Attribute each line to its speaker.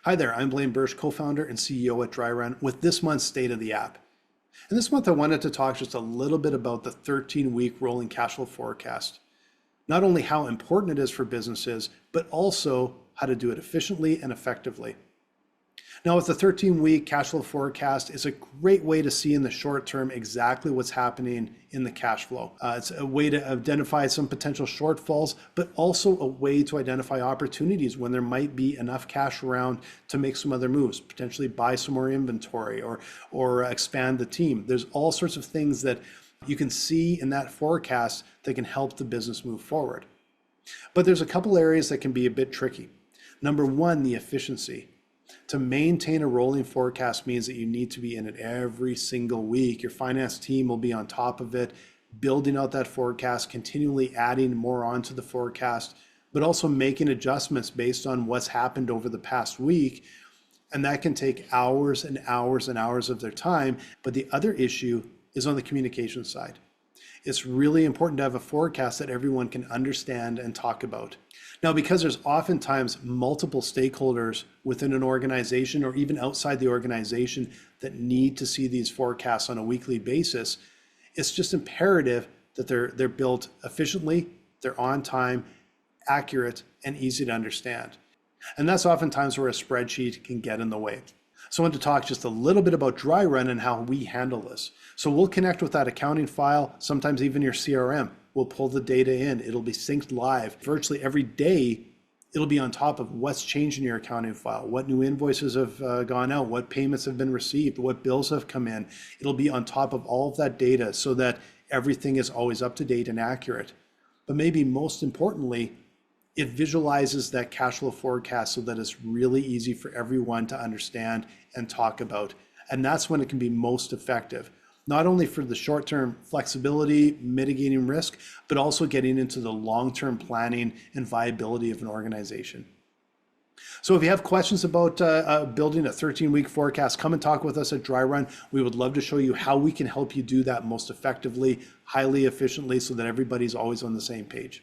Speaker 1: Hi there, I'm Blaine Bertsch, co-founder and CEO at Dryrun with this month's State of the App. And this month I wanted to talk just a little bit about the 13-week rolling cash flow forecast. Not only how important it is for businesses, but also how to do it efficiently and effectively. Now with the 13-week cash flow forecast, it's a great way to see in the short term exactly what's happening in the cash flow. It's a way to identify some potential shortfalls, but also a way to identify opportunities when there might be enough cash around to make some other moves, potentially buy some more inventory or expand the team. There's all sorts of things that you can see in that forecast that can help the business move forward. But there's a couple areas that can be a bit tricky. Number one, the efficiency. To maintain a rolling forecast means that you need to be in it every single week. Your finance team will be on top of it, building out that forecast, continually adding more onto the forecast, but also making adjustments based on what's happened over the past week. And that can take hours and hours and hours of their time. But the other issue is on the communication side. It's really important to have a forecast that everyone can understand and talk about. Now, because there's oftentimes multiple stakeholders within an organization or even outside the organization that need to see these forecasts on a weekly basis, it's just imperative that they're built efficiently, they're on time, accurate, and easy to understand. And that's oftentimes where a spreadsheet can get in the way. So I want to talk just a little bit about Dryrun and how we handle this. So we'll connect with that accounting file, sometimes even your CRM. We'll pull the data in. It'll be synced live. Virtually every day, it'll be on top of what's changed in your accounting file, what new invoices have gone out, what payments have been received, what bills have come in. It'll be on top of all of that data so that everything is always up to date and accurate. But maybe most importantly, it visualizes that cash flow forecast so that it's really easy for everyone to understand and talk about. And that's when it can be most effective, not only for the short-term flexibility, mitigating risk, but also getting into the long-term planning and viability of an organization. So if you have questions about building a 13-week forecast, come and talk with us at Dryrun. We would love to show you how we can help you do that most effectively, highly efficiently, so that everybody's always on the same page.